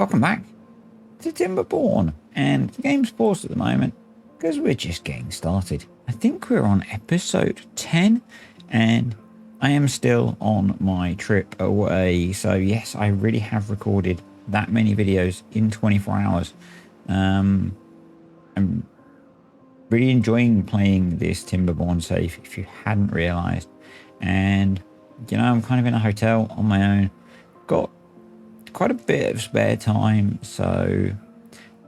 welcome back to TimberBorn. And the game's paused at the moment because we're just getting started. I think we're on episode 10 and I am still on my trip away. So yes, I really have recorded that many videos in 24 hours. I'm really enjoying playing this TimberBorn safe, if you hadn't realized. And you know, I'm kind of in a hotel on my own, got quite a bit of spare time, so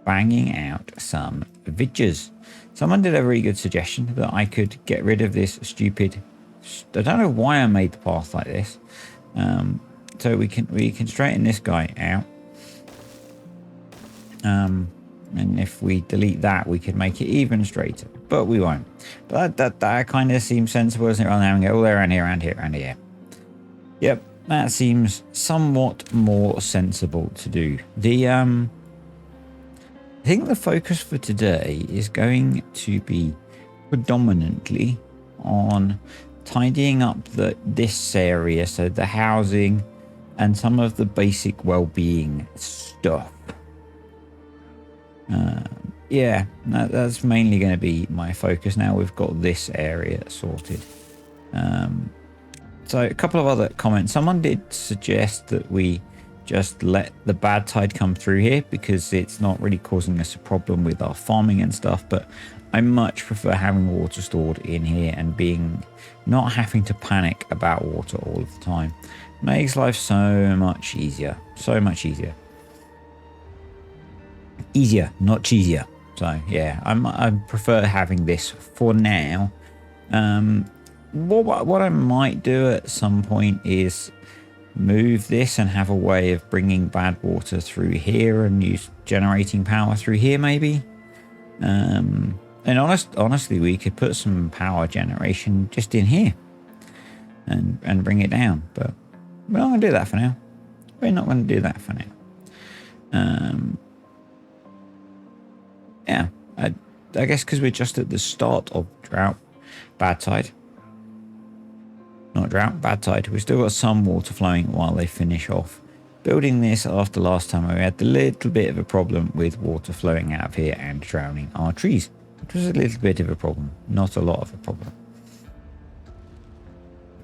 banging out some vidges. Someone did a really good suggestion that I could get rid of this stupid, I don't know why I made the path like this. So we can straighten this guy out. And if we delete that, we could make it even straighter, but we won't. But that kind of seems sensible, doesn't it? Rather than go all around here. Yep, that seems somewhat more sensible to do. I think the focus for today is going to be predominantly on tidying up this area, so the housing and some of the basic well-being stuff. Yeah, that's mainly going to be my focus now we've got this area sorted. So a couple of other comments. Someone did suggest that we just let the bad tide come through here because it's not really causing us a problem with our farming and stuff, but I much prefer having water stored in here and not having to panic about water all of the time. Makes life so much easier. Easier, not cheesier. So yeah, I prefer having this for now. What I might do at some point is move this and have a way of bringing BADWATER through here and use generating power through here maybe. And honestly, we could put some power generation just in here and bring it down, but we're not going to do that for now. Yeah, I guess because we're just at the start of bad tide. We've still got some water flowing while they finish off building this. After last time, we had a little bit of a problem with water flowing out of here and drowning our trees. It was a little bit of a problem, not a lot of a problem.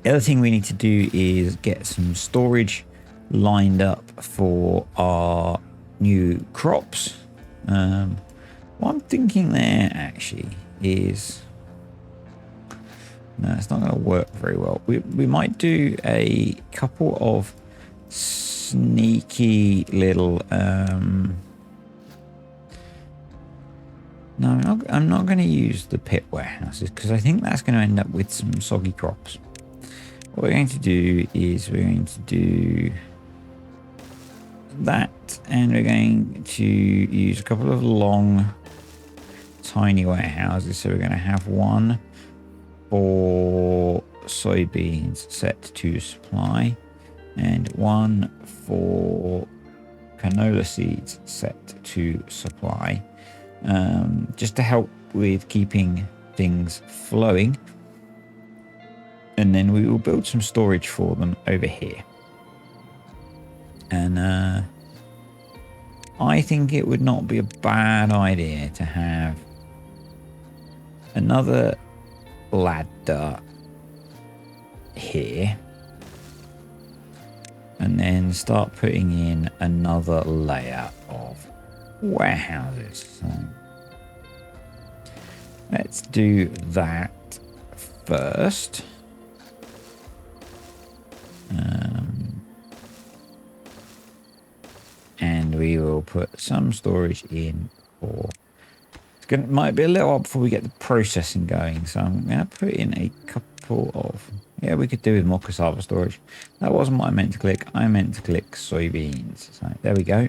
The other thing we need to do is get some storage lined up for our new crops. What I'm thinking there actually is, no, it's not going to work very well. We might do a couple of sneaky little no, I'm not going to use the pit warehouses because I think that's going to end up with some soggy crops. What we're going to do is we're going to do that, and we're going to use a couple of long tiny warehouses. So we're going to have one for soybeans set to supply and one for canola seeds set to supply, just to help with keeping things flowing. And then we will build some storage for them over here. And I think it would not be a bad idea to have another ladder here and then start putting in another layer of warehouses. So let's do that first. And we will put some storage in for, might be a little while before we get the processing going, so I'm going to put in a couple of, yeah, we could do with more cassava storage. That wasn't what I meant to click. I meant to click soybeans. So there we go.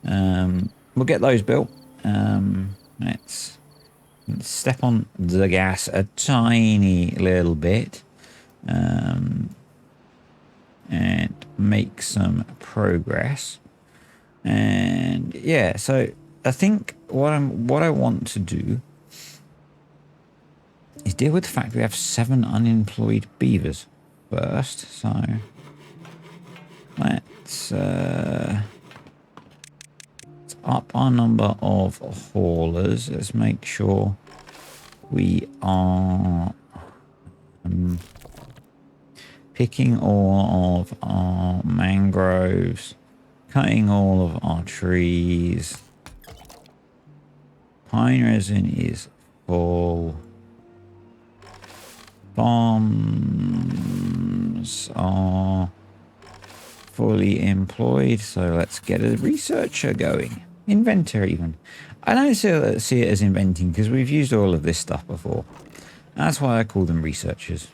We'll get those built. Let's step on the gas a tiny little bit and make some progress. And yeah, so I think what I want to do is deal with the fact we have 7 unemployed beavers first. So let's up our number of haulers. Let's make sure we are picking all of our mangroves, cutting all of our trees. Pine resin is full. Farms are fully employed, so let's get a researcher going. Inventor even. I don't see it as inventing because we've used all of this stuff before. That's why I call them researchers.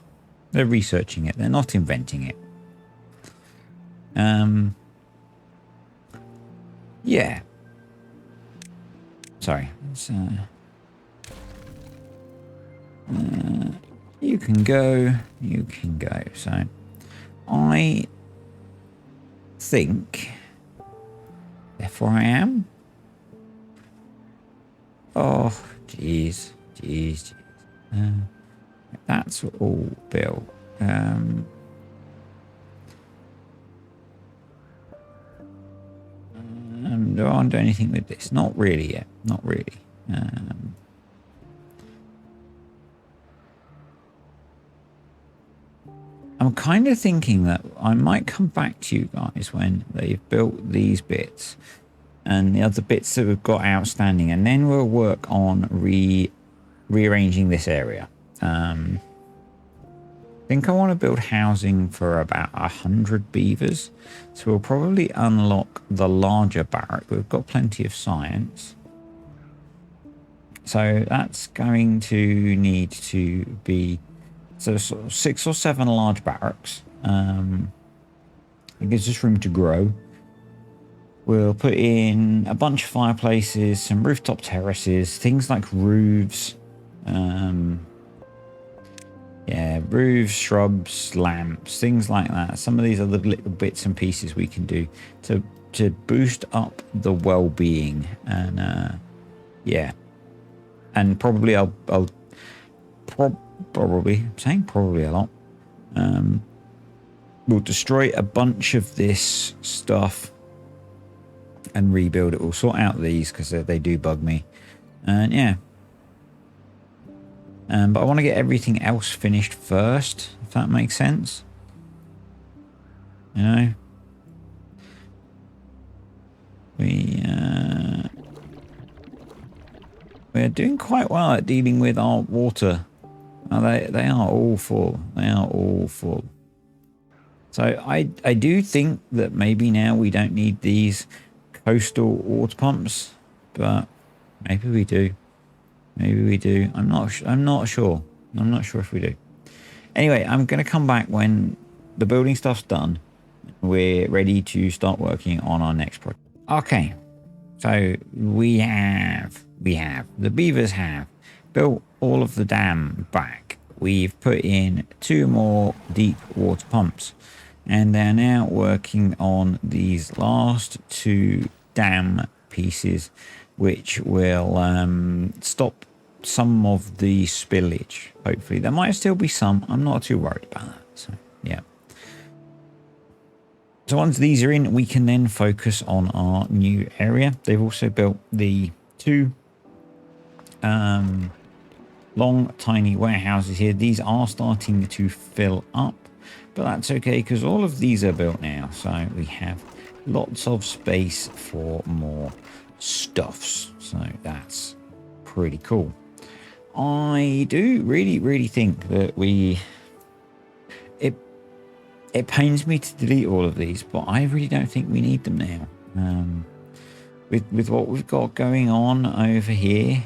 They're researching it. They're not inventing it. Yeah. Sorry. You can go. You can go. So, I think. Therefore, I am. Oh, jeez. That's all built. Do I want to do anything with this? Not really yet. Not really. I'm kind of thinking that I might come back to you guys when they've built these bits and the other bits that we've got outstanding, and then we'll work on rearranging this area. I think I want to build housing for about 100 beavers, so we'll probably unlock the larger barrack. We've got plenty of science, so that's going to need to be sort of 6 or 7 large barracks. It gives us room to grow. We'll put in a bunch of fireplaces, some rooftop terraces, things like roofs. Yeah, roofs, shrubs, lamps, things like that. Some of these other little bits and pieces we can do to boost up the well-being. And yeah, and probably I'm saying probably a lot. We'll destroy a bunch of this stuff and rebuild it. We'll sort out these because they do bug me. And yeah. But I want to get everything else finished first, if that makes sense. You know? We're doing quite well at dealing with our water. They are all full. They are all full. So I do think that maybe now we don't need these coastal water pumps, but maybe we do. Maybe we do. I'm not sure. I'm not sure if we do. Anyway, I'm going to come back when the building stuff's done. We're ready to start working on our next project. Okay. So the beavers have built all of the dam back. We've put in 2 more deep water pumps, and they're now working on these last 2 dam pieces, which will stop some of the spillage. Hopefully there might still be some. I'm not too worried about that. So yeah. So once these are in, we can then focus on our new area. They've also built the 2 long tiny warehouses here. These are starting to fill up, but that's okay because all of these are built now, so we have lots of space for more stuffs. So that's pretty cool. I do really think that it pains me to delete all of these, but I really don't think we need them now. With what we've got going on over here,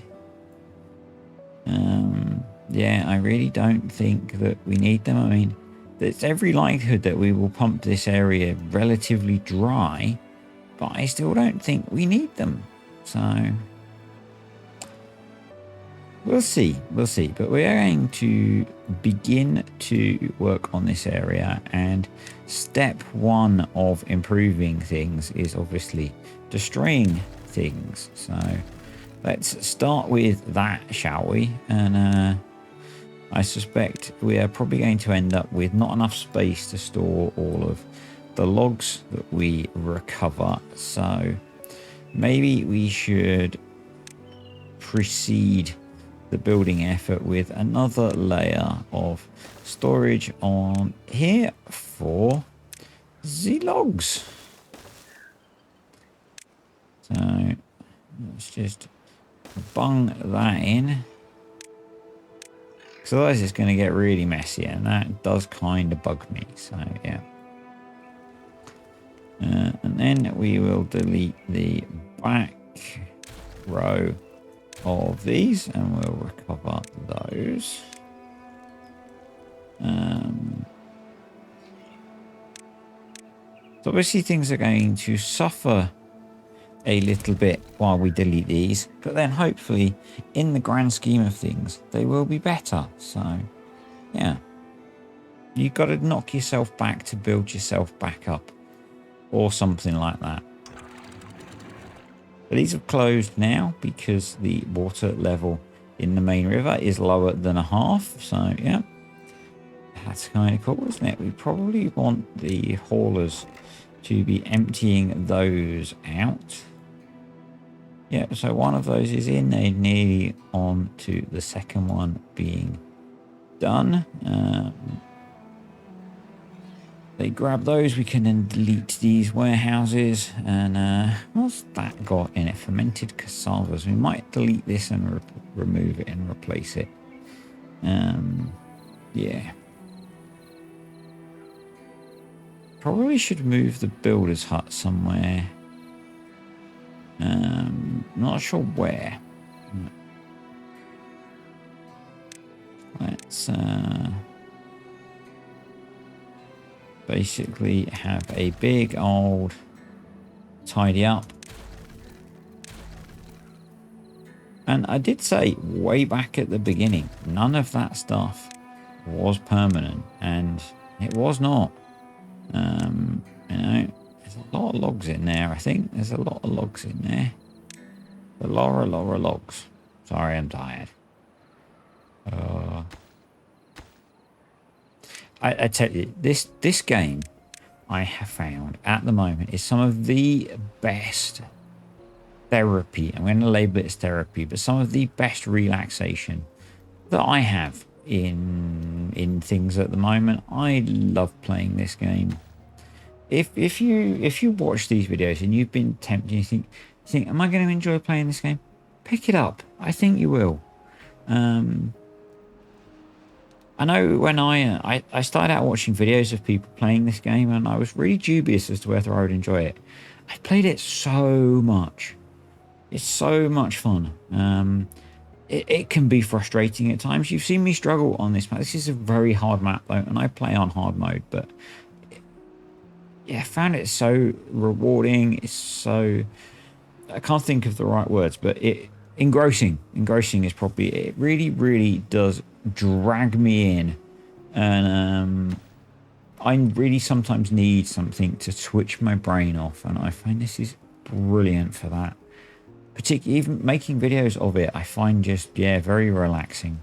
yeah, I really don't think that we need them. I mean, there's every likelihood that we will pump this area relatively dry, but I still don't think we need them. So we'll see. But we're going to begin to work on this area, and step 1 of improving things is obviously destroying things. So let's start with that, shall we? And I suspect we are probably going to end up with not enough space to store all of the logs that we recover. So maybe we should precede the building effort with another layer of storage on here for the logs. So let's just bung that in, because otherwise it's going to get really messy, and that does kind of bug me. So yeah, and then we will delete the back row of these and we'll recover those. So obviously things are going to suffer a little bit while we delete these, but then hopefully in the grand scheme of things they will be better. So yeah, you got to knock yourself back to build yourself back up or something like that. But these have closed now because the water level in the main river is lower than a half. So yeah, that's kind of cool, isn't it? We probably want the haulers to be emptying those out. Yeah, so one of those is in. They're nearly on to the second one being done. They grab those, we can then delete these warehouses. And what's that got in it? Fermented cassavas. We might delete this and remove it and replace it. Yeah. Probably should move the builder's hut somewhere. Not sure where. Let's basically have a big old tidy up. And I did say way back at the beginning, none of that stuff was permanent, and it was not. You know, there's a lot of logs in there. I think there's a lot of logs in there. A lot of logs. Sorry, I'm tired. I tell you, this game I have found at the moment is some of the best therapy. I'm going to label it as therapy, but some of the best relaxation that I have in things at the moment. I love playing this game. If you watch these videos and you've been tempted, you think, am I going to enjoy playing this game? Pick it up. I think you will. I know when I started out watching videos of people playing this game, and I was really dubious as to whether I would enjoy it. I've played it so much. It's so much fun. It can be frustrating at times. You've seen me struggle on this map. This is a very hard map though, and I play on hard mode, but yeah, I found it so rewarding. It's so, I can't think of the right words, but engrossing is probably, it really does drag me in. And I really sometimes need something to switch my brain off, and I find this is brilliant for that. Particularly even making videos of it, I find just, yeah, very relaxing.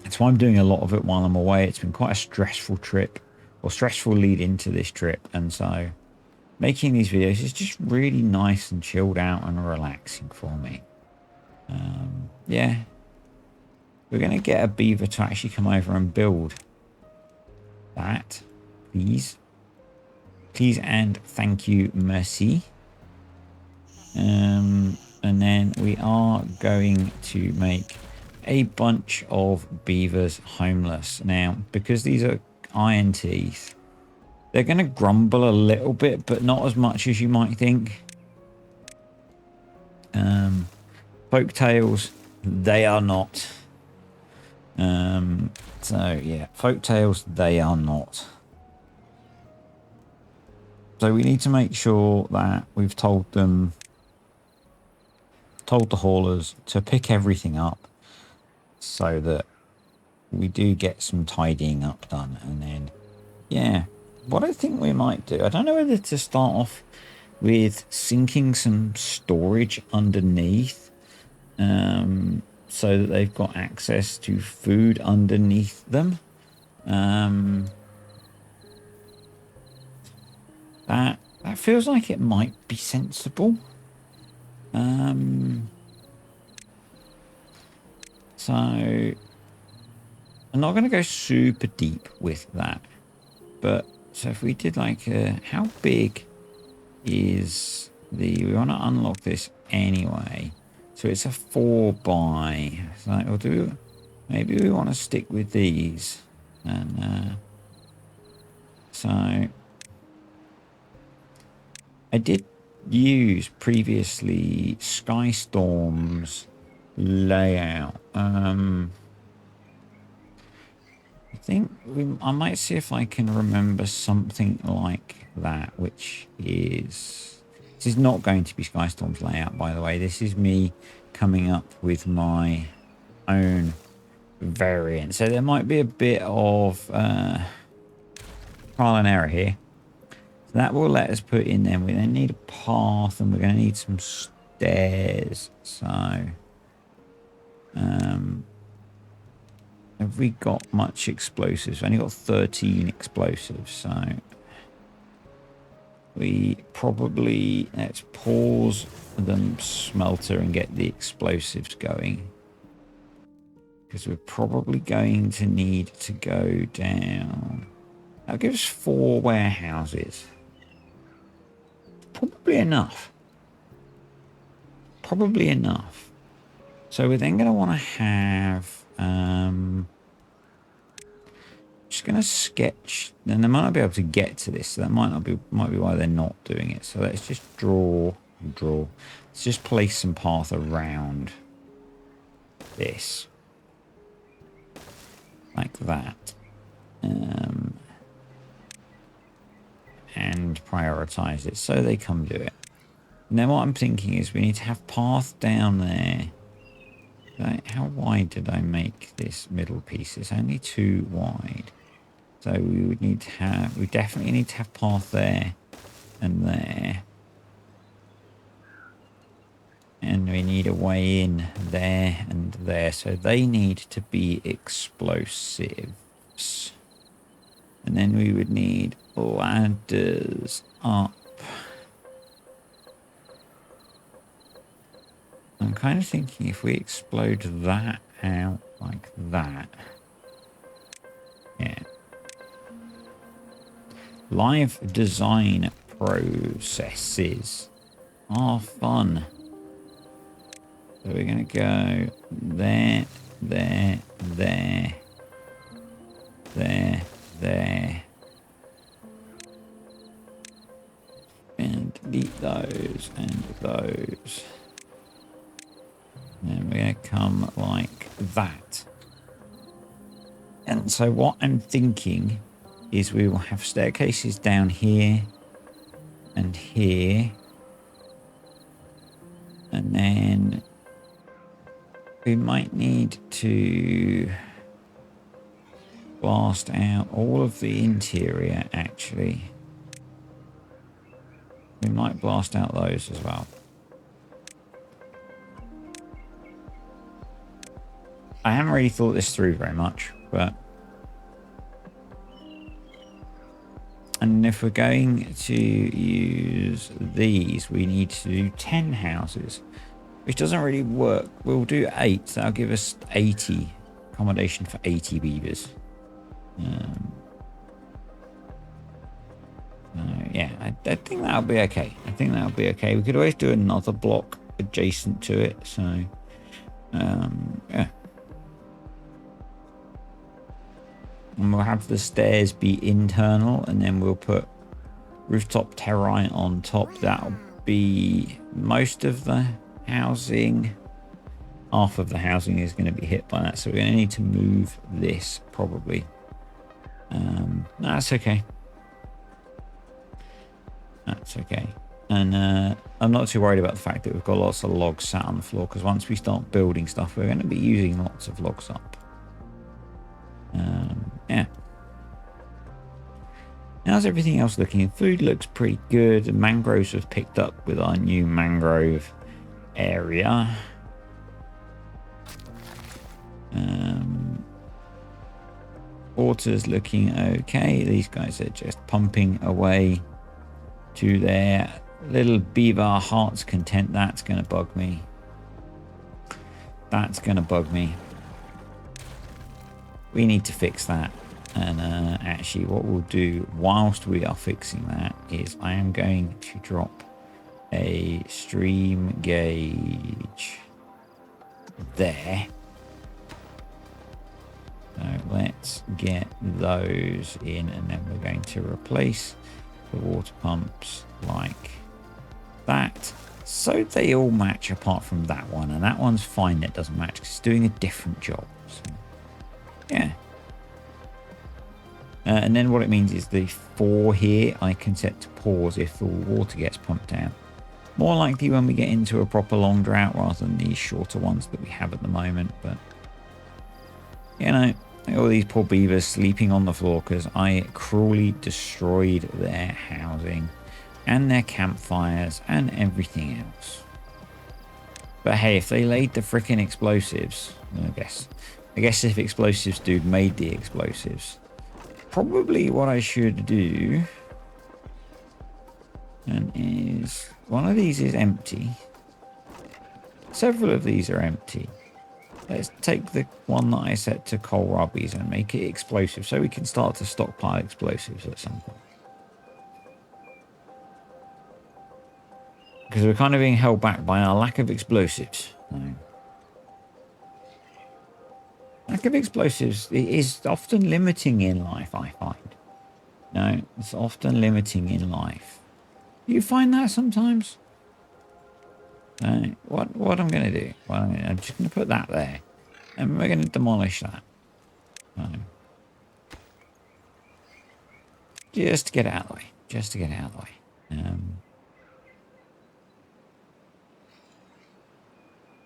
That's why I'm doing a lot of it while I'm away. It's been quite a stressful trip, or stressful lead into this trip, and so making these videos is just really nice and chilled out and relaxing for me. Yeah, we're going to get a beaver to actually come over and build that, please and thank you, merci. And then we are going to make a bunch of beavers homeless. Now, because these are iron teeth, they're going to grumble a little bit, but not as much as you might think. Folktails, they are not. So yeah, folktails, they are not. So we need to make sure that we've told the haulers to pick everything up, so that we do get some tidying up done. And then, yeah, what I think we might do, I don't know whether to start off with sinking some storage underneath, so that they've got access to food underneath them. That feels like it might be sensible. So I'm not going to go super deep with that. But so if we did like how big is the, we want to unlock this anyway. So it's a 4x. So we'll do, maybe we want to stick with these. And so I did use previously Skystorm's layout. I think I might see if I can remember something like that, which is, this is not going to be Skystorm's layout, by the way. This is me coming up with my own variant. So there might be a bit of trial and error here. So that will let us put in there. We then need a path and we're going to need some stairs. So have we got much explosives? We've only got 13 explosives. So we probably, let's pause the smelter and get the explosives going. Because we're probably going to need to go down. That'll give us 4 warehouses. Probably enough. Probably enough. So we're then going to want to have... just going to sketch. Then they might not be able to get to this. So that might be why they're not doing it. So let's just draw. Let's just place some path around this. Like that. And prioritize it so they come do it. Now what I'm thinking is we need to have path down there. How wide did I make this middle piece? It's only 2 wide. So we would need to have, we definitely need to have path there and there. And we need a way in there and there. So they need to be explosives. And then we would need ladders up. I'm kind of thinking if we explode that out like that. Yeah. Live design processes are fun. So we're going to go there, there, there, there, there. And delete those and those. And we're going to come like that. And so what I'm thinking is we will have staircases down here and here. And then we might need to blast out all of the interior, actually. We might blast out those as well. I haven't really thought this through very much, but... And if we're going to use these, we need to do 10 houses, which doesn't really work. We'll do 8. That'll give us 80 accommodation for 80 beavers. Yeah, I think that'll be okay. I think that'll be okay. We could always do another block adjacent to it. So, yeah. And we'll have the stairs be internal, and then we'll put rooftop terrain on top. That'll be most of the housing. Half of the housing is going to be hit by that, so we're going to need to move this probably. That's okay. That's okay. And I'm not too worried about the fact that we've got lots of logs sat on the floor, because once we start building stuff, we're going to be using lots of logs up. Yeah. How's everything else looking? Food looks pretty good. The mangroves have picked up with our new mangrove area. Water's looking okay. These guys are just pumping away to their Little beaver heart's content. That's going to bug me. That's going to bug me. We need to fix that. And actually what we'll do whilst we are fixing that is I am going to drop a stream gauge there. So let's get those in, and then we're going to replace the water pumps like that, so they all match apart from that one, and that one's fine that doesn't match because it's doing a different job. So, yeah. And then what it means is the 4 here I can set to pause if the water gets pumped out. More likely when we get into a proper long drought rather than these shorter ones that we have at the moment. But, you know, all these poor beavers sleeping on the floor because I cruelly destroyed their housing and their campfires and everything else. But hey, if they laid the frickin' explosives, I guess if explosives dude made the explosives, probably what I should do, and is one of these is empty. Several of these are empty. Let's take the one that I set to kohlrabies and make it explosive so we can start to stockpile explosives at some point. Because we're kind of being held back by our lack of explosives. Lack of explosives is often limiting in life, I find. No, it's often limiting in life. You find that sometimes? What I'm going to do, I'm just going to put that there. And we're going to demolish that. Just to get it out of the way. Just to get it out of the way.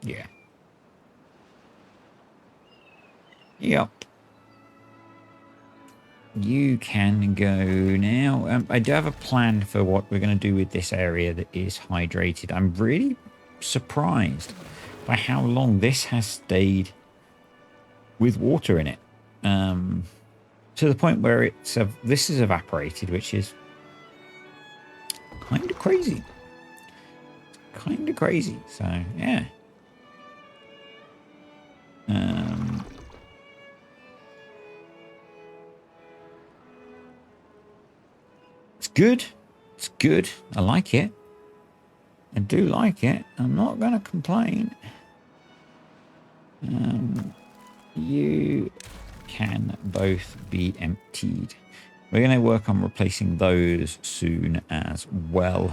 Yeah. Yep. You can go now. I do have a plan for what we're going to do with this area that is hydrated. I'm really surprised by how long this has stayed with water in it. To the point where this is evaporated, which is kind of crazy. Kind of crazy. So, yeah. It's good. It's good. I like it. I do like it. I'm not going to complain. You can both be emptied. We're going to work on replacing those soon as well.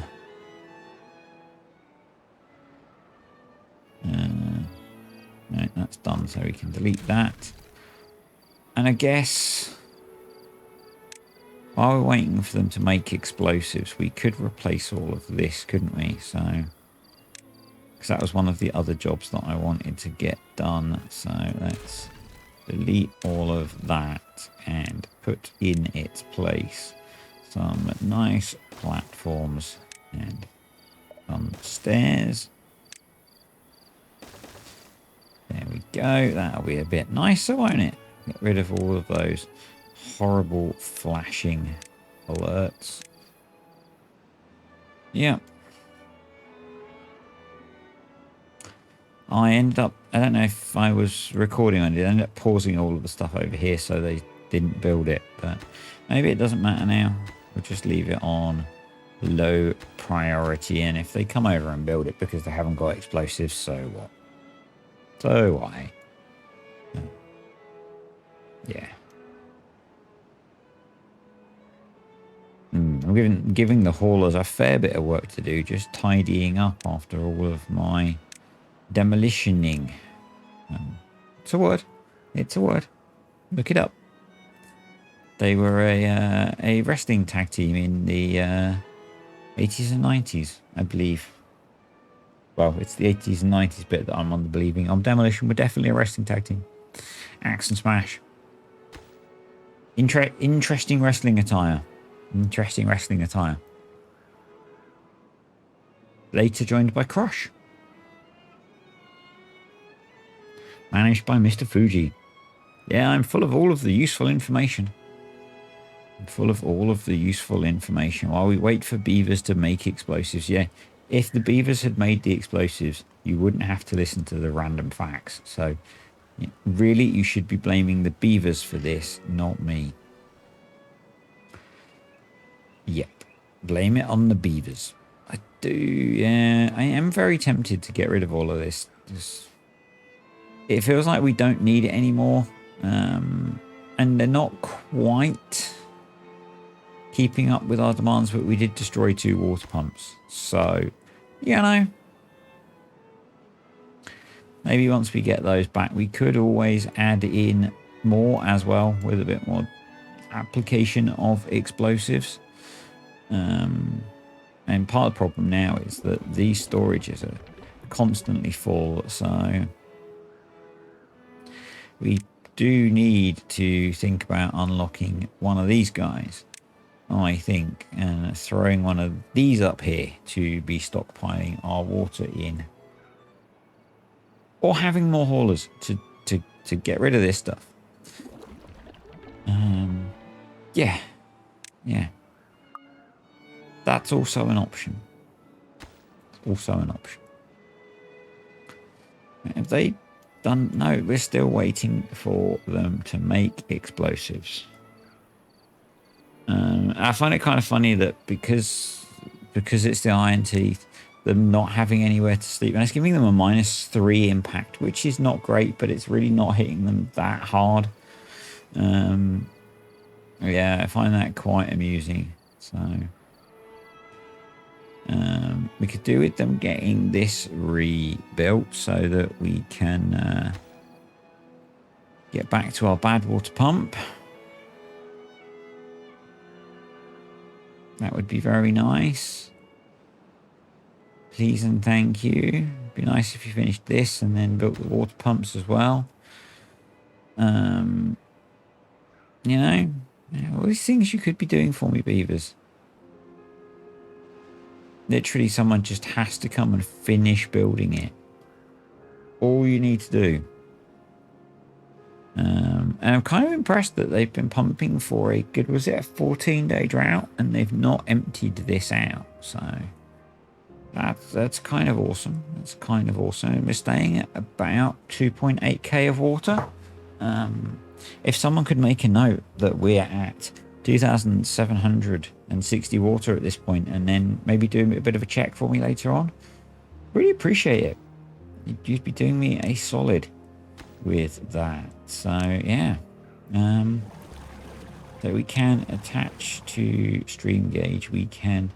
No, that's done, so we can delete that. And I guess while we're waiting for them to make explosives, we could replace all of this, couldn't we? So, because that was one of the other jobs that I wanted to get done. So let's delete all of that and put in its place some nice platforms and some stairs. There we go. That'll be a bit nicer, won't it? Get rid of all of those horrible flashing alerts. Yeah. I ended up, I don't know if I was recording on it, I ended up pausing all of the stuff over here so they didn't build it, but maybe it doesn't matter now. We'll just leave it on low priority, and if they come over and build it because they haven't got explosives, so what? So why? Yeah. I'm giving the haulers a fair bit of work to do, just tidying up after all of my demolitioning. It's a word. It's a word. Look it up. They were a wrestling tag team in the 80s and 90s, I believe. Well, it's the 80s and 90s bit that I'm on the believing. On Demolition, we're definitely a wrestling tag team. Axe and Smash. Interesting wrestling attire. Interesting wrestling attire. Later joined by Crush. Managed by Mr. Fuji. Yeah, I'm full of all of the useful information. full of all of the useful information while we wait for beavers to make explosives. Yeah, if the beavers had made the explosives, you wouldn't have to listen to the random facts. So yeah, really, you should be blaming the beavers for this, not me. Yep, blame it on the beavers. I do, yeah, I am very tempted to get rid of all of this. It feels like we don't need it anymore. And they're not quite keeping up with our demands, but we did destroy 2 water pumps. So, you know, maybe once we get those back, we could always add in more as well with a bit more application of explosives. And part of the problem now is that these storages are constantly full. So we do need to think about unlocking one of these guys, I think, and throwing one of these up here to be stockpiling our water in, or having more haulers to get rid of this stuff. Yeah, that's also an option. Have they done? No, we're still waiting for them to make explosives. I find it kind of funny that because it's the Iron Teeth, them not having anywhere to sleep, and it's giving them a -3 impact, which is not great, but it's really not hitting them that hard. Yeah, I find that quite amusing. So we could do with them getting this rebuilt so that we can get back to our BADWATER pump. That would be very nice. Please and thank you. It'd be nice if you finished this and then built the water pumps as well. You know, all these things you could be doing for me, beavers. Literally, someone just has to come and finish building it. All you need to do. And I'm kind of impressed that they've been pumping for a good, was it a 14-day drought? And they've not emptied this out. So that's kind of awesome. That's kind of awesome. We're staying at about 2.8k of water. If someone could make a note that we're at 2,760 water at this point, and then maybe do a bit of a check for me later on, really appreciate it. You'd be doing me a solid with that. So yeah, so we can attach to stream gauge. We can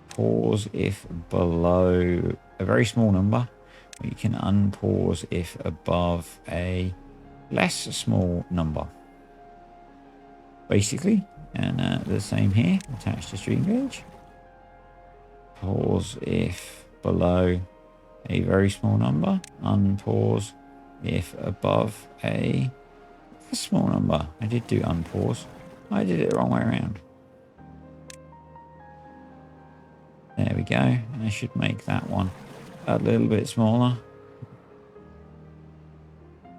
pause if below a very small number. We can unpause if above a less small number, basically. And the same here, attached to stream gauge. Pause if below a very small number. Unpause if above a small number. I did do unpause. I did it the wrong way around. There we go. And I should make that one a little bit smaller.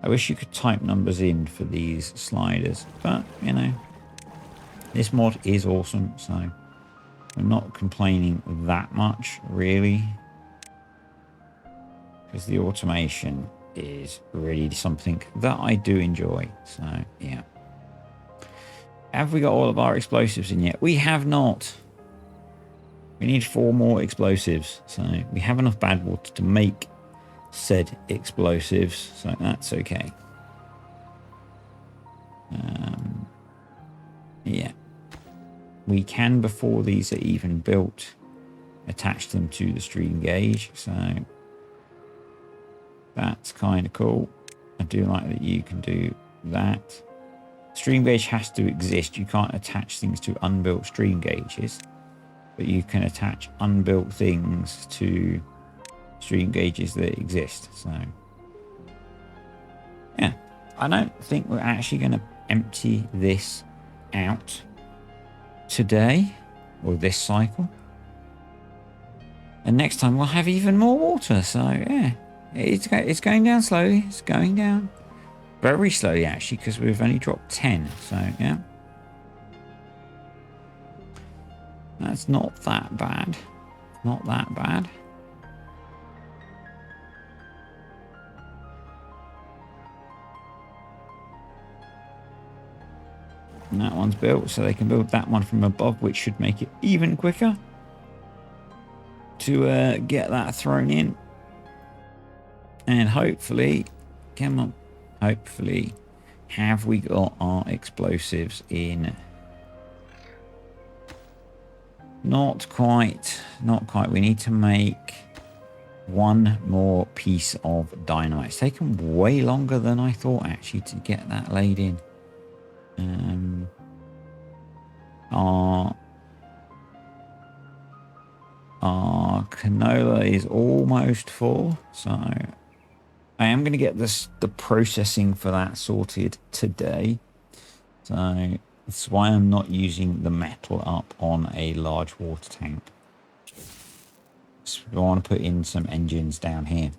I wish you could type numbers in for these sliders, but you know, this mod is awesome, so I'm not complaining that much, really, because the automation is really something that I do enjoy. So yeah. Have we got all of our explosives in yet? We have not. We need 4 more explosives, so we have enough BADWATER to make said explosives, so that's okay. Yeah, we can, before these are even built, attach them to the stream gauge, so that's kind of cool. I do like that you can do that. Stream gauge has to exist. You can't attach things to unbuilt stream gauges, but you can attach unbuilt things to stream gauges that exist. So yeah, I don't think we're actually going to empty this out today or this cycle, and next time we'll have even more water. So yeah, it's going down slowly. It's going down very slowly, actually, because we've only dropped 10. So yeah, That's not that bad. Not that bad. And that one's built, so they can build that one from above, which should make it even quicker to get that thrown in. And hopefully, come on, hopefully, have we got our explosives in? Not quite, not quite. We need to make one more piece of dynamite. It's taken way longer than I thought, actually, to get that laid in. Our canola is almost full, so I am going to get the processing for that sorted today. So that's why I'm not using the metal up on a large water tank. So I want to put in some engines down here.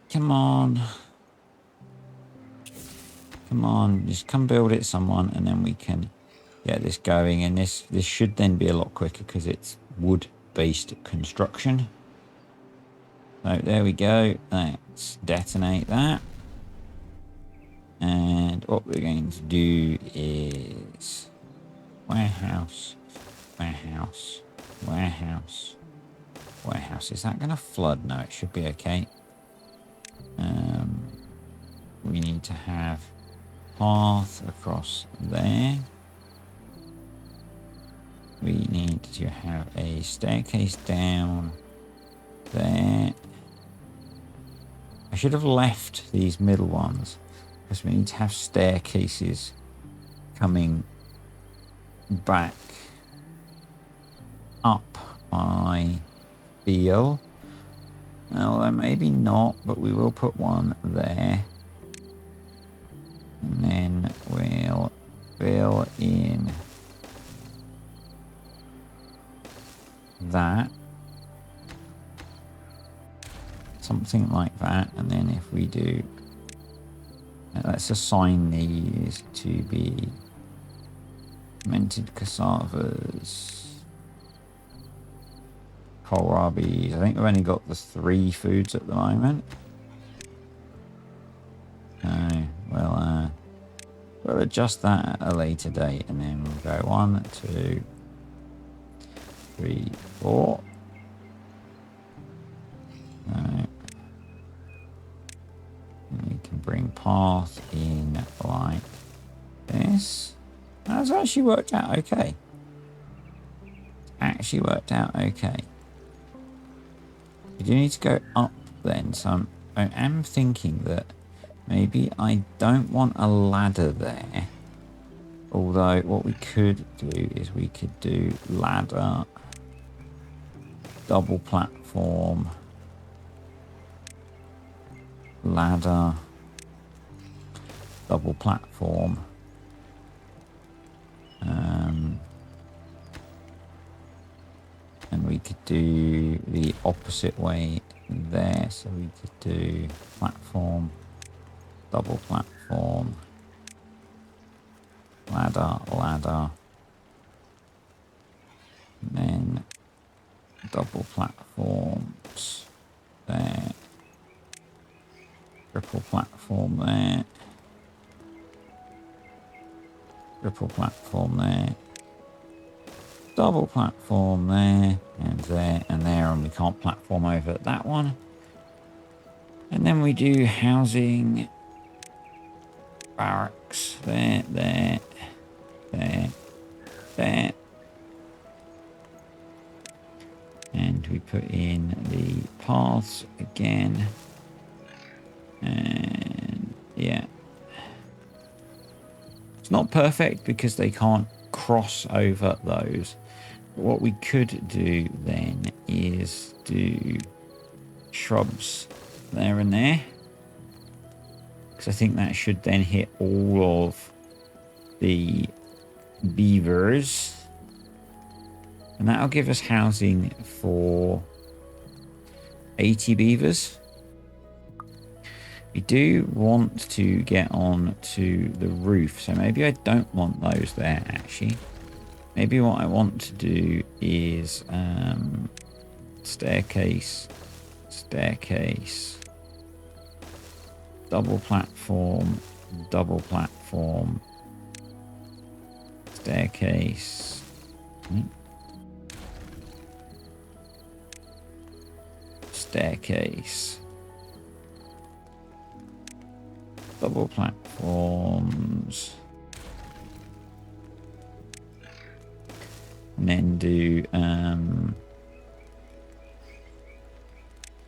Come on. Come on, just come build it, someone, and then we can get this going. And this should then be a lot quicker because it's wood-based construction. So there we go. Let's detonate that. And what we're going to do is warehouse, warehouse, warehouse, warehouse. Is that going to flood? No, it should be okay. We need to have path across there. We need to have a staircase down there. I should have left these middle ones because we need to have staircases coming back up, I feel. Well, maybe not, but we will put one there. And then we'll fill in that. Something like that. And then if we do, let's assign these to be fermented cassavas, kohlrabis. I think we've only got the 3 foods at the moment. We'll adjust that at a later date, and then we'll go 1, 2, 3, 4. And we can bring path in like this. That's actually worked out okay. Actually worked out okay. We do need to go up then, so I am thinking that maybe I don't want a ladder there. Although what we could do is we could do ladder, double platform, ladder, double platform. And we could do the opposite way there. So we could do platform, double platform, ladder, ladder, and then double platforms there, triple platform there, triple platform there, double platform there, and there, and there, and we can't platform over that one. And then we do housing, barracks, there, there, there, there. And we put in the paths again. And yeah. It's not perfect because they can't cross over those. But what we could do then is do shrubs there and there. Because I think that should then hit all of the beavers. And that'll give us housing for 80 beavers. We do want to get on to the roof, so maybe I don't want those there, actually. Maybe what I want to do is staircase, staircase, double platform, staircase. Staircase. Double platforms. And then do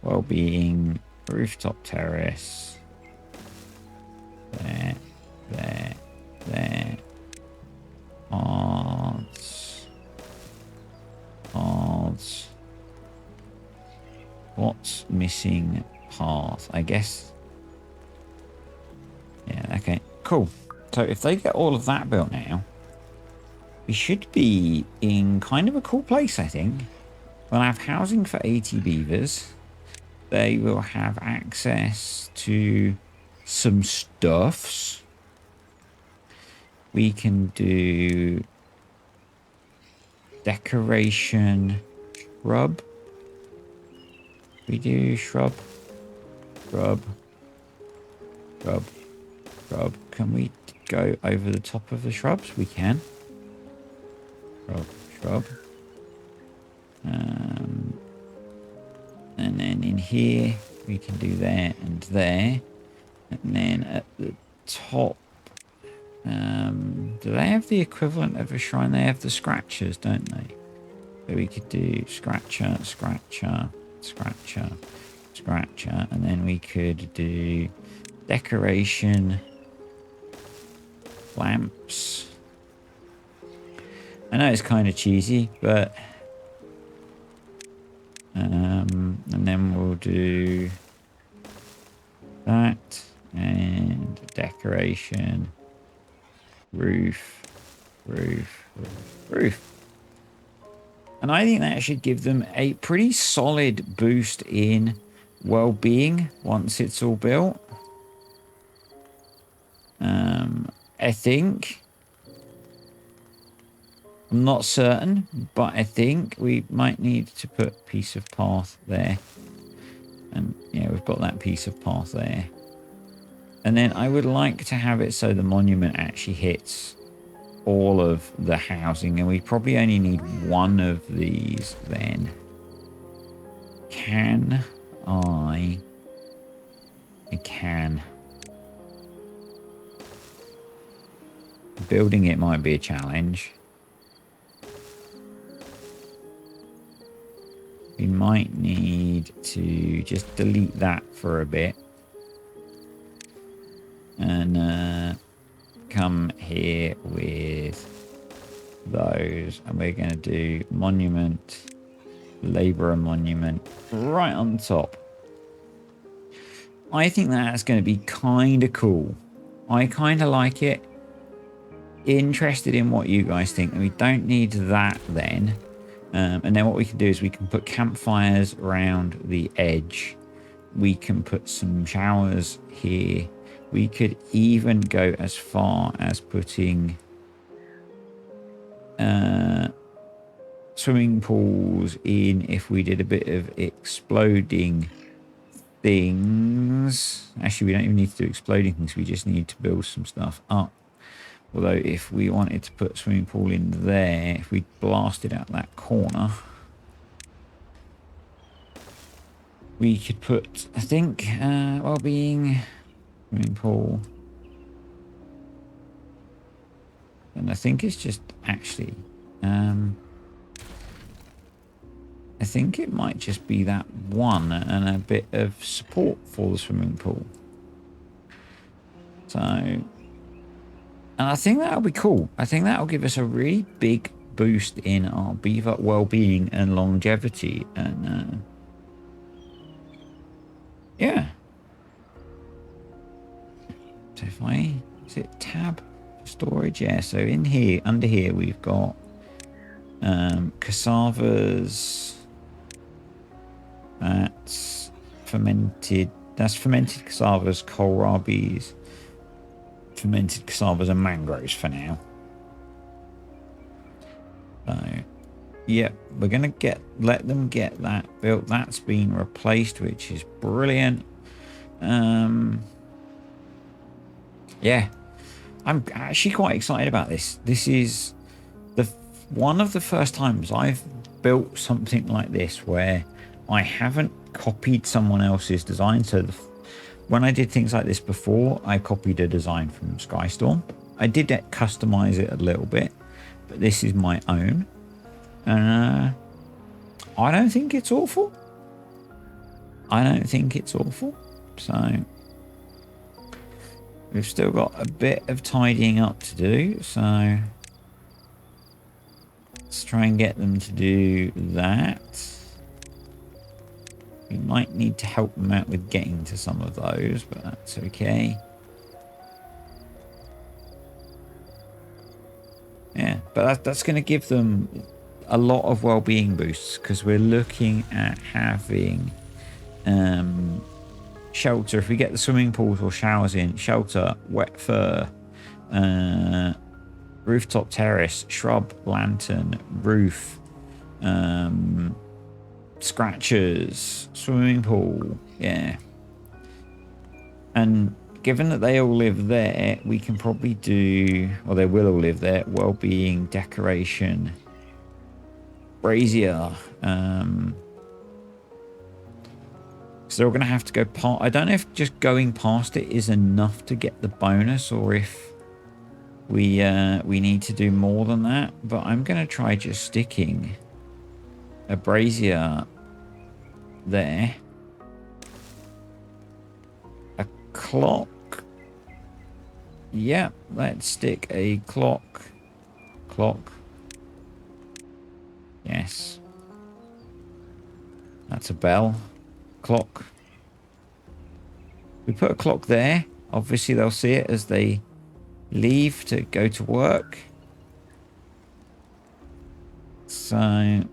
well-being, rooftop terrace. There. Paths. What's missing? Path, I guess. Yeah, okay, cool. So if they get all of that built now, we should be in kind of a cool place, I think. We'll have housing for 80 beavers. They will have access to some stuffs. We can do decoration, shrub. We do shrub. Can we go over the top of the shrubs? We can. Shrub. And then in here, we can do there and there. And then at the top, do they have the equivalent of a shrine? They have the scratchers, don't they? So we could do scratcher, and then we could do decoration, lamps. I know it's kind of cheesy, but and then we'll do that and decoration, roof. And I think that should give them a pretty solid boost in well-being once it's all built. I think, I'm not certain, but I think we might need to put piece of path there. And yeah, we've got that piece of path there. And then I would like to have it so the monument actually hits all of the housing, and we probably only need one of these then. Can I can. Building it might be a challenge. We might need to just delete that for a bit. And come here with those. And we're going to do monument, labourer monument, right on top. I think that's going to be kind of cool. I kind of like it. Interested in what you guys think. And we don't need that then. And then what we can do is we can put campfires around the edge. We can put some showers here. We could even go as far as putting swimming pools in if we did a bit of exploding things. Actually, we don't even need to do exploding things. We just need to build some stuff up. Although if we wanted to put swimming pool in there, if we blasted out that corner, we could put, I think, well-being, swimming pool. And I think it's just actually, I think it might just be that one and a bit of support for the swimming pool. So, and I think that'll be cool. I think that'll give us a really big boost in our beaver well-being and longevity. And yeah. So if is it tab storage? Yeah. So in here, under here, we've got cassavas. That's fermented That's fermented cassavas, kohlrabies, fermented cassavas and mangroves for now. So, yeah, we're going to let them get that built. That's been replaced, which is brilliant. Yeah, I'm actually quite excited about this. This is one of the first times I've built something like this where I haven't copied someone else's design. So when I did things like this before, I copied a design from Skystorm. I did customize it a little bit, but this is my own. And I don't think it's awful. I don't think it's awful. So we've still got a bit of tidying up to do. So let's try and get them to do that. We might need to help them out with getting to some of those, but that's okay. Yeah, but that's going to give them a lot of well-being boosts, because we're looking at having shelter. If we get the swimming pools or showers in, shelter, wet fur, rooftop terrace, shrub, lantern, roof, scratchers, swimming pool. Yeah. And given that they all live there, we can probably do, or they will all live there, well-being, decoration, brazier. So we're going to have to go past. I don't know if just going past it is enough to get the bonus, or if we need to do more than that. But I'm going to try just sticking a brazier there. A clock. Yeah, let's stick a clock. Clock. Yes. That's a bell. Clock. We put a clock there. Obviously, they'll see it as they leave to go to work. So I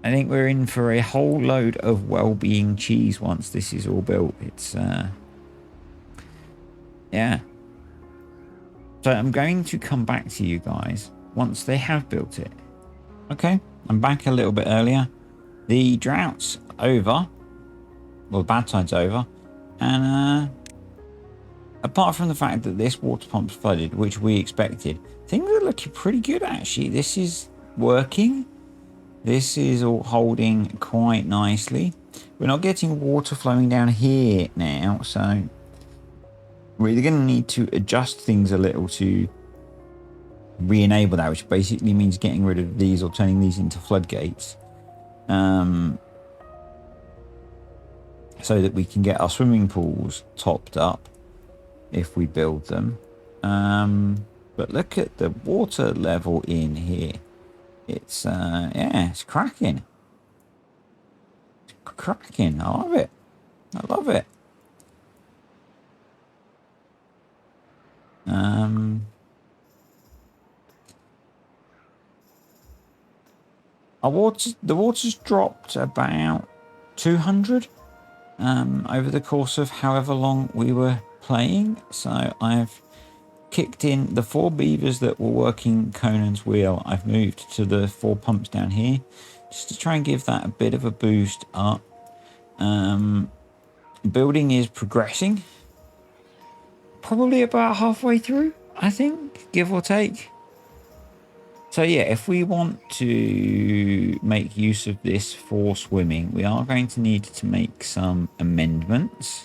think we're in for a whole load of well-being cheese once this is all built. It's yeah. So I'm going to come back to you guys once they have built it. Okay, I'm back a little bit earlier. The drought's over. Well, the bad tide's over. And apart from the fact that this water pump's flooded, which we expected, things are looking pretty good actually. This is working. This is all holding quite nicely. We're not getting water flowing down here now, so we're either going to need to adjust things a little to re-enable that, which basically means getting rid of these or turning these into floodgates, so that we can get our swimming pools topped up if we build them. But look at the water level in here. It's yeah, it's cracking. It's cracking. I love it. I love it. The water's dropped about 200 over the course of however long we were playing. So I've kicked in the 4 beavers that were working Conan's wheel. I've moved to the 4 pumps down here just to try and give that a bit of a boost up. Building is progressing. Probably about halfway through, I think, give or take. So yeah, if we want to make use of this for swimming, we are going to need to make some amendments.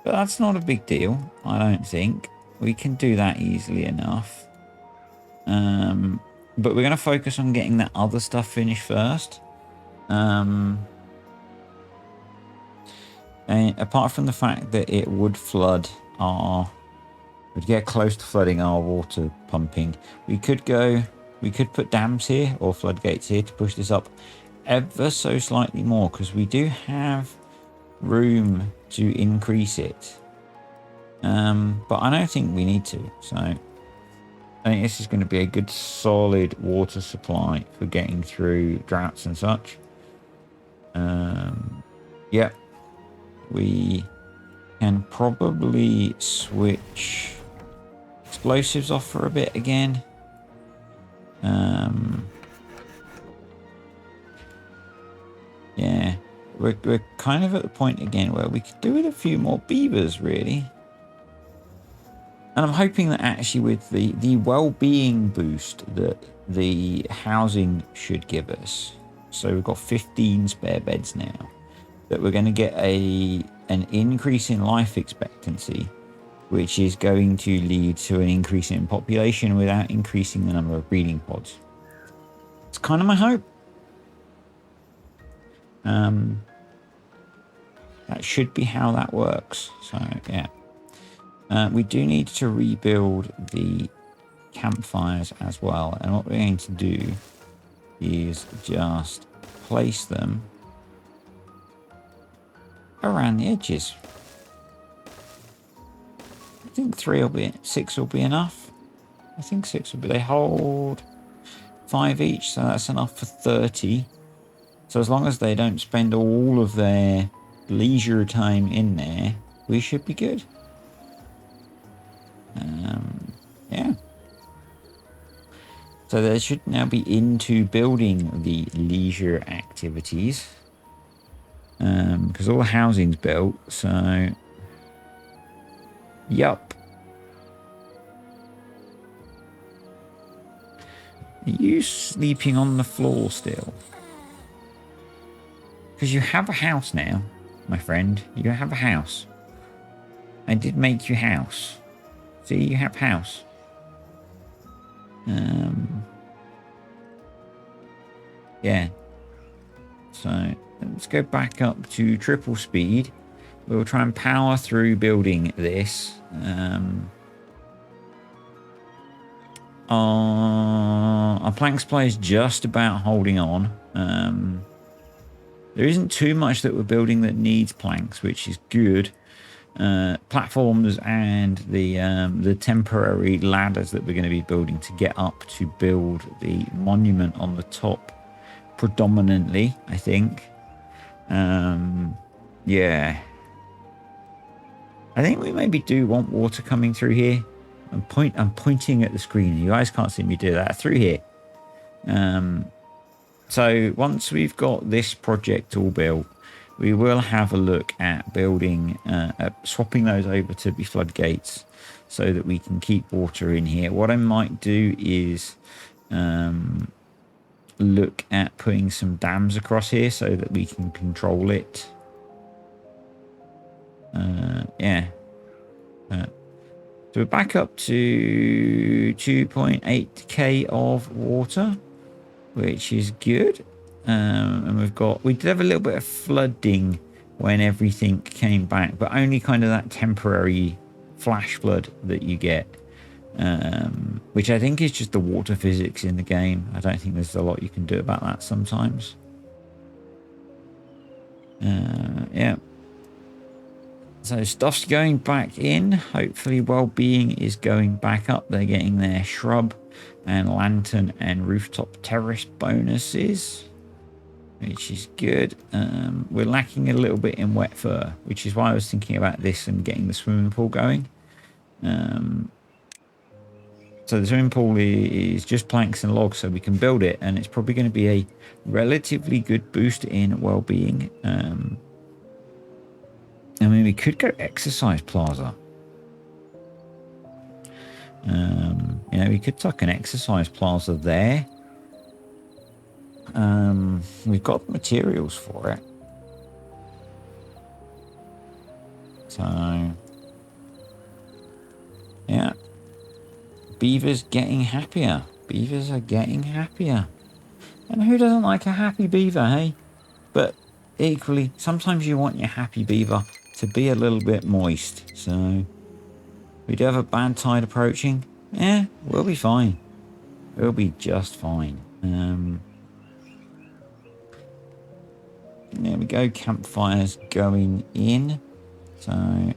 But that's not a big deal, I don't think. We can do that easily enough. But we're going to focus on getting that other stuff finished first. And apart from the fact that it would flood would get close to flooding our water pumping, we could put dams here or floodgates here to push this up ever so slightly more, because we do have room to increase it. But I don't think we need to. So I think this is going to be a good solid water supply for getting through droughts and such. Yeah, we can probably switch explosives off for a bit again. Yeah, we're kind of at the point again where we could do with a few more beavers, really. And I'm hoping that actually with the well-being boost that the housing should give us, so we've got 15 spare beds now, that we're going to get an increase in life expectancy, which is going to lead to an increase in population without increasing the number of breeding pods. It's kind of my hope. That should be how that works. So yeah, we do need to rebuild the campfires as well, and what we're going to do is just place them around the edges. I think 6 will be enough. I think 6 will be. They hold 5 each, so that's enough for 30. So as long as they don't spend all of their leisure time in there, we should be good. Yeah. So they should now be into building the leisure activities. Because all the housing's built, so... Yup. Are you sleeping on the floor still? Because you have a house now, my friend. You have a house. I did make you house. See, you have house. Yeah. So let's go back up to triple speed. We'll try and power through building this. Our plank supply is just about holding on. There isn't too much that we're building that needs planks, which is good. Platforms and the temporary ladders that we're going to be building to get up to build the monument on the top predominantly, I think. Yeah, I think we maybe do want water coming through here. I'm pointing at the screen. You guys can't see me do that. Through here. So once we've got this project all built, we will have a look at building, swapping those over to be floodgates so that we can keep water in here. What I might do is look at putting some dams across here so that we can control it. Yeah. So we're back up to 2.8k of water, which is good. And we did have a little bit of flooding when everything came back, but only kind of that temporary flash flood that you get, which I think is just the water physics in the game. I don't think there's a lot you can do about that sometimes. Yeah. So stuff's going back in. Hopefully well-being is going back up. They're getting their shrub and lantern and rooftop terrace bonuses, which is good. We're lacking a little bit in wet fur, which is why I was thinking about this and getting the swimming pool going. So the swimming pool is just planks and logs, so we can build it, and it's probably going to be a relatively good boost in well-being. I mean, we could go exercise plaza. You know, we could tuck an exercise plaza there. We've got materials for it. So, yeah. Beavers getting happier. Beavers are getting happier. And who doesn't like a happy beaver, hey? But equally, sometimes you want your happy beaver to be a little bit moist. So we do have a bad tide approaching. Yeah, we'll be fine. We'll be just fine. There we go. Campfires going in. So I'm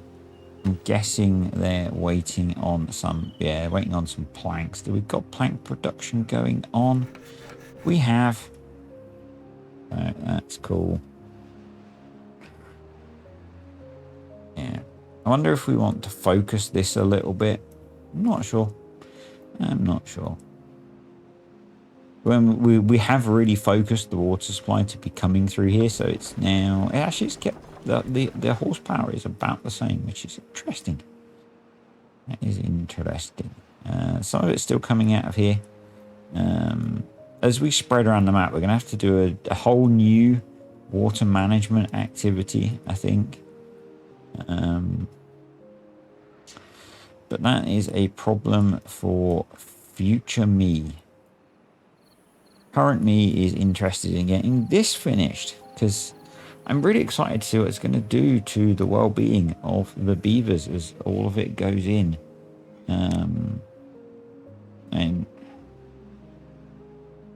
guessing they're waiting on some. Yeah, waiting on some planks. Do we got plank production going on? We have. That's cool. Yeah. I wonder if we want to focus this a little bit. I'm not sure. I'm not sure. When we have really focused the water supply to be coming through here, so it's now it's kept the horsepower is about the same, which is interesting. That is interesting. Some of it's still coming out of here. As we spread around the map, we're gonna have to do a whole new water management activity, I think. But that is a problem for future me. Current me is interested in getting this finished because I'm really excited to see what it's going to do to the well-being of the beavers as all of it goes in. And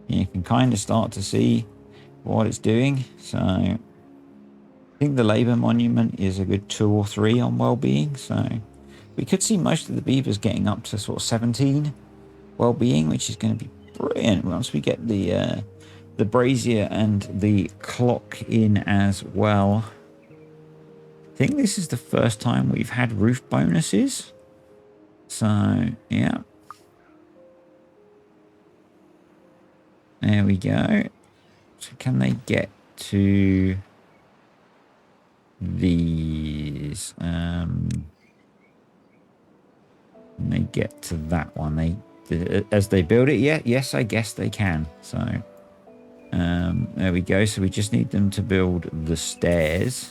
you can kind of start to see what it's doing. So I think the labour monument is a good 2 or 3 on well-being. So we could see most of the beavers getting up to sort of 17 well-being, which is going to be brilliant once we get the brazier and the clock in as well. I think this is the first time we've had roof bonuses. So, yeah. There we go. So can they get to these? Can they get to that one? As they build it, yeah, yes, I guess they can. So there we go. So we just need them to build the stairs,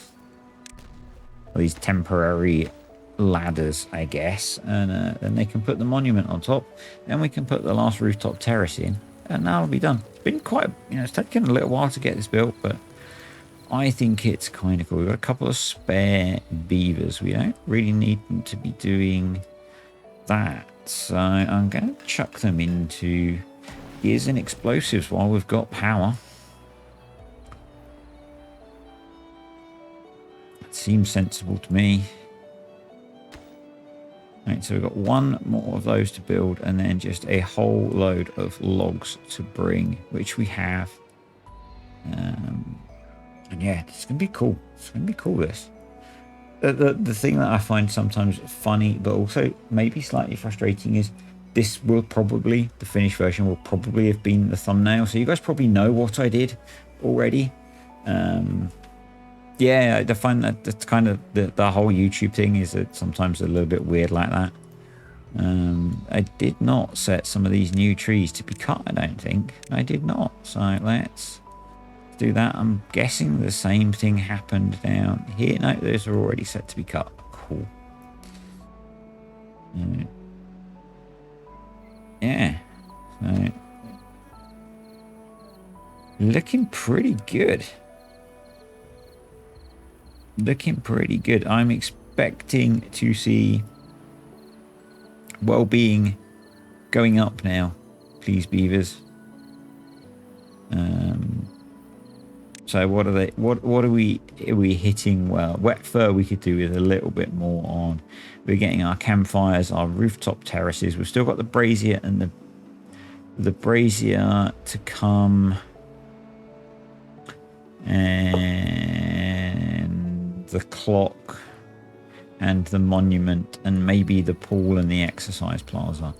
these temporary ladders, I guess, and then they can put the monument on top. Then we can put the last rooftop terrace in, and that'll be done. It's been quite, it's taken a little while to get this built, but I think it's kind of cool. We've got a couple of spare beavers. We don't really need them to be doing that. So I'm going to chuck them into gears and explosives while we've got power. It seems sensible to me. Right, so we've got one more of those to build and then just a whole load of logs to bring, which we have. And yeah, it's going to be cool. It's going to be cool, this. The thing that I find sometimes funny, but also maybe slightly frustrating, is this will probably, the finished version will probably have been the thumbnail. So you guys probably know what I did already. Yeah, I find that that's kind of the whole YouTube thing is that sometimes a little bit weird like that. I did not set some of these new trees to be cut, I don't think. I did not. So let's do that. I'm guessing the same thing happened down here. No, those are already set to be cut. Cool. Yeah. So, looking pretty good. Looking pretty good. I'm expecting to see well-being going up now. Please, beavers. So what are they? What are we hitting? Well, wet fur we could do with a little bit more on. We're getting our campfires, our rooftop terraces. We've still got the brazier and the brazier to come, and the clock and the monument and maybe the pool and the exercise plaza.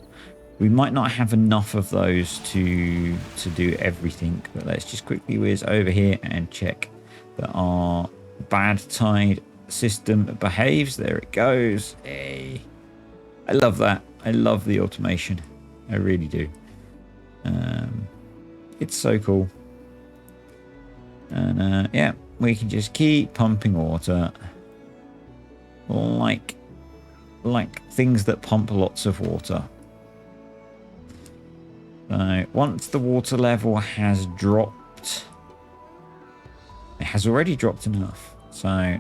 We might not have enough of those to do everything, but let's just quickly whiz over here and check that our bad tide system behaves. There it goes. Hey, I love that. I love the automation. I really do. It's so cool. And yeah, we can just keep pumping water like things that pump lots of water. So once the water level has dropped, it has already dropped enough. So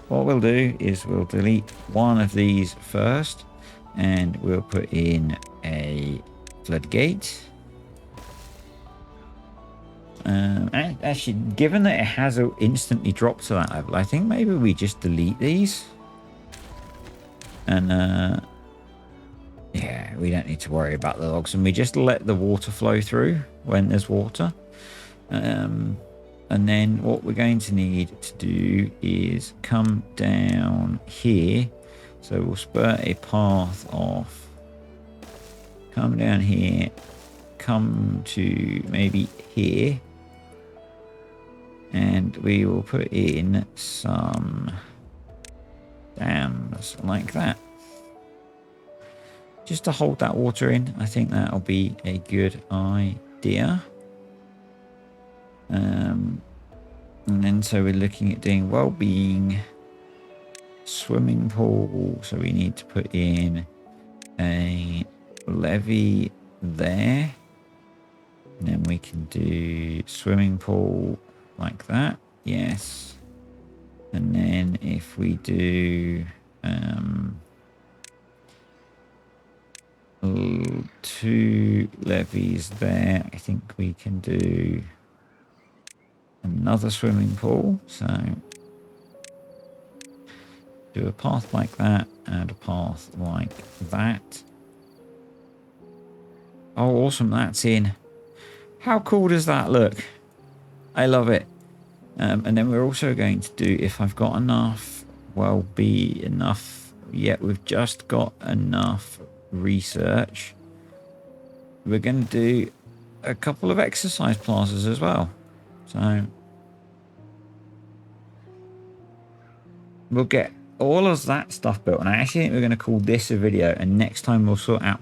what we'll do is we'll delete one of these first, and we'll put in a floodgate. Actually, given that it has instantly dropped to that level, I think maybe we just delete these. And yeah, we don't need to worry about the logs, and we just let the water flow through when there's water. And then what we're going to need to do is come down here. So we'll spur a path off. Come down here. Come to maybe here. And we will put in some dams like that. Just to hold that water in. I think that'll be a good idea. And then so we're looking at doing well-being, swimming pool. So we need to put in a levee there. And then we can do swimming pool like that. Yes. And then if we do 2 levees there, I think we can do another swimming pool. So do a path like that and a path like that. Oh, awesome. That's in. How cool does that look? I love it. And then we're also going to do, if I've got enough, well, be enough. Yeah, we've just got enough research. We're going to do a couple of exercise plazas as well. So we'll get all of that stuff built. And I actually think we're going to call this a video. And next time we'll sort out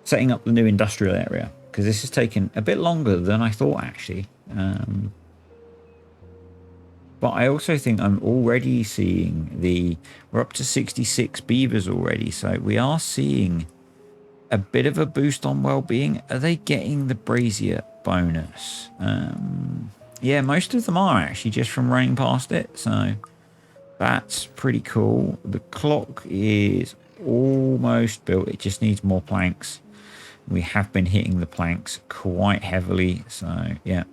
setting up the new industrial area. Because this has taken a bit longer than I thought, actually. But I also think I'm already seeing we're up to 66 beavers already. So we are seeing a bit of a boost on well-being. Are they getting the brazier bonus? Yeah, most of them are actually, just from running past it. So that's pretty cool. The clock is almost built. It just needs more planks. We have been hitting the planks quite heavily. So yeah.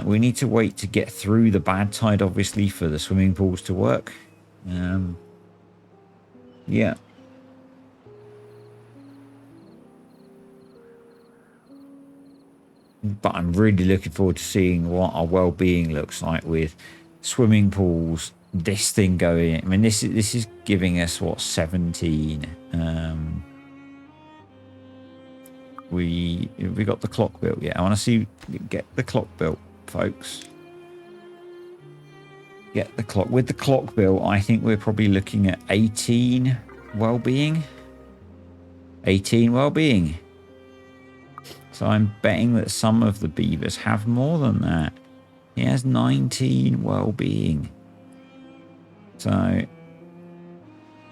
We need to wait to get through the bad tide, obviously, for the swimming pools to work. Yeah. But I'm really looking forward to seeing what our well-being looks like with swimming pools, this thing going. I mean, this is giving us, what, 17. We got the clock built. Yeah, I want to see, get the clock built, folks. Get the clock. With the clock built, I think we're probably looking at 18 well-being. 18 well-being. So I'm betting that some of the beavers have more than that. He has 19 well-being. So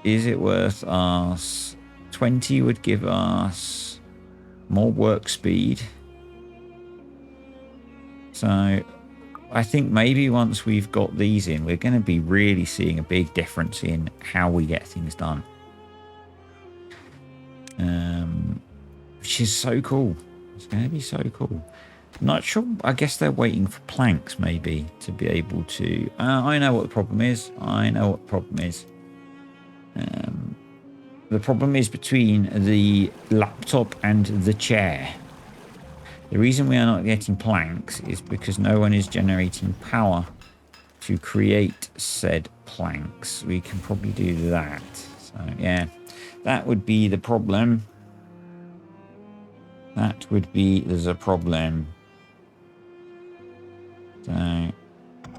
is it worth us? 20 would give us more work speed. So I think maybe once we've got these in, we're going to be really seeing a big difference in how we get things done. Which is so cool. It's going to be so cool. Not sure. I guess they're waiting for planks maybe to be able to. I know what the problem is. I know what the problem is. The problem is between the laptop and the chair. The reason we are not getting planks is because no one is generating power to create said planks. We can probably do that. So yeah, that would be the problem. That would be, there's a problem. So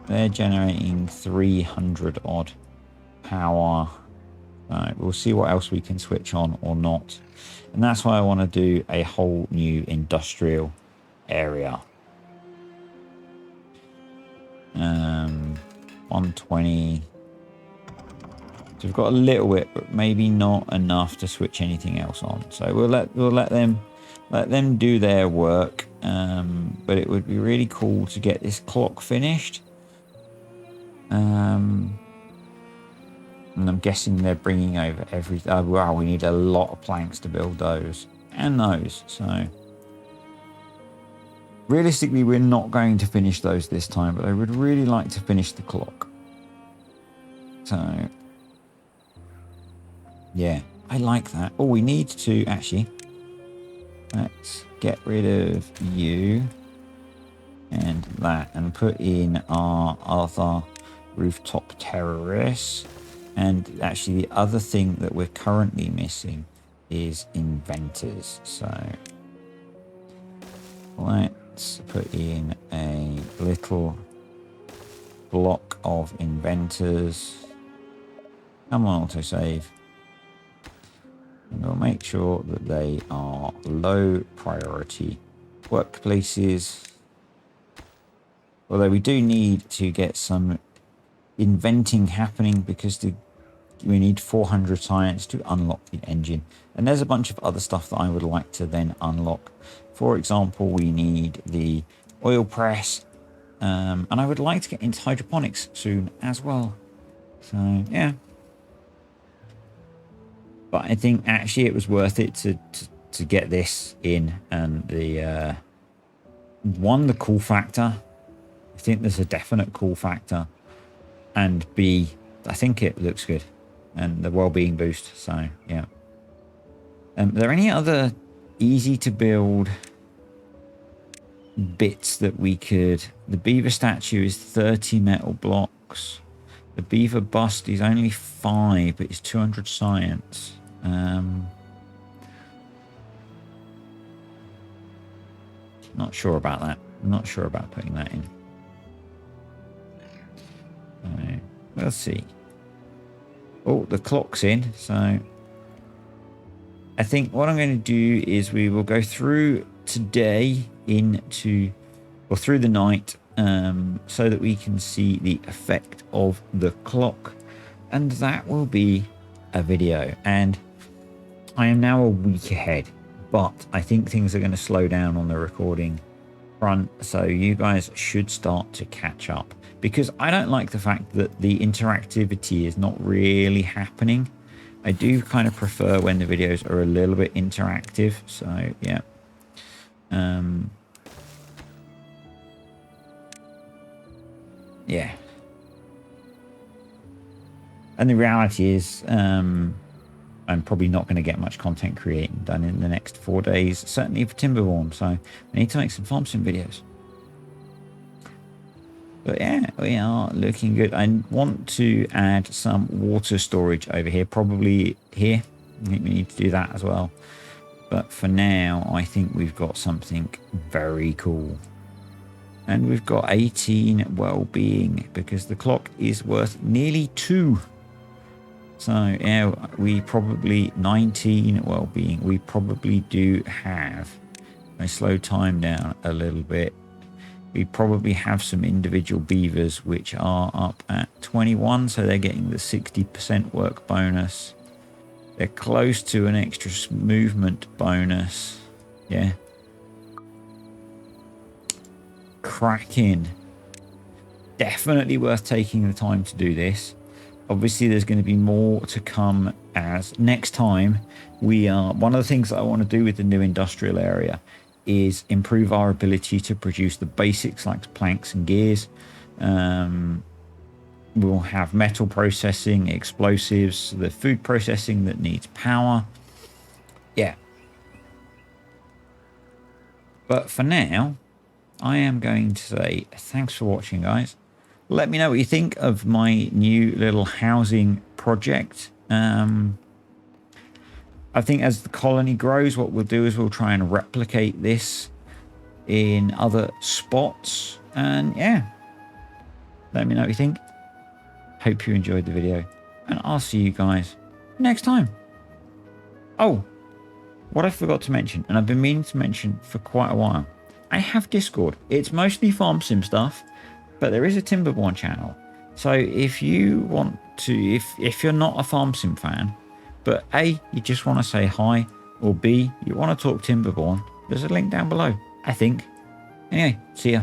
they're generating 300 odd power. We'll see what else we can switch on or not. And that's why I want to do a whole new industrial area. 120. So we've got a little bit, but maybe not enough to switch anything else on. So we'll let them do their work. But it would be really cool to get this clock finished. And I'm guessing they're bringing over everything. Oh, wow, we need a lot of planks to build those and those. So realistically, we're not going to finish those this time, but I would really like to finish the clock. So yeah, I like that. Oh, we need to actually, let's get rid of you. and that, and put in our other rooftop terrace. And actually the other thing that we're currently missing is inventors. So let's put in a little block of inventors. Come on, autosave. And we'll make sure that they are low priority workplaces. Although we do need to get some inventing happening, because we need 400 science to unlock the engine. And there's a bunch of other stuff that I would like to then unlock. For example, we need the oil press. And I would like to get into hydroponics soon as well. So, yeah. But I think actually it was worth it to get this in. And the cool factor. I think there's a definite cool factor. And B, I think it looks good. And the well-being boost. So, yeah. Are there any other easy to build bits that we could... The beaver statue is 30 metal blocks. The beaver bust is only 5, but it's 200 science. Not sure about that. I'm not sure about putting that in. We'll see. Oh, the clock's in. So I think what I'm going to do is we will go through today through the night, so that we can see the effect of the clock, and that will be a video. And I am now a week ahead, but I think things are going to slow down on the recording front, so you guys should start to catch up, because I don't like the fact that the interactivity is not really happening. I do kind of prefer when the videos are a little bit interactive. So yeah. Yeah. And the reality is, I'm probably not going to get much content creating done in the next 4 days, certainly for TimberBorn. So I need to make some farm sim videos. But yeah, we are looking good. I want to add some water storage over here, probably here. I think we need to do that as well. But for now, I think we've got something very cool. And we've got 18 well-being, because the clock is worth nearly 2. So yeah, we probably 19 well-being. We probably do have, I slow time down a little bit. We probably have some individual beavers which are up at 21, so they're getting the 60% work bonus. They're close to an extra movement bonus. Yeah. Cracking. Definitely worth taking the time to do this. Obviously, there's going to be more to come, as next time one of the things that I want to do with the new industrial area is improve our ability to produce the basics like planks and gears. We'll have metal processing, explosives, the food processing that needs power. Yeah. But for now, I am going to say thanks for watching, guys. Let me know what you think of my new little housing project. I think as the colony grows, what we'll do is we'll try and replicate this in other spots. And yeah, let me know what you think. Hope you enjoyed the video, and I'll see you guys next time. Oh, what I forgot to mention, and I've been meaning to mention for quite a while, I have Discord. It's mostly farm sim stuff, but there is a TimberBorn channel. So if you want to, if you're not a farm sim fan, but A, you just want to say hi, or B, you want to talk TimberBorn, there's a link down below, I think. Anyway, see ya.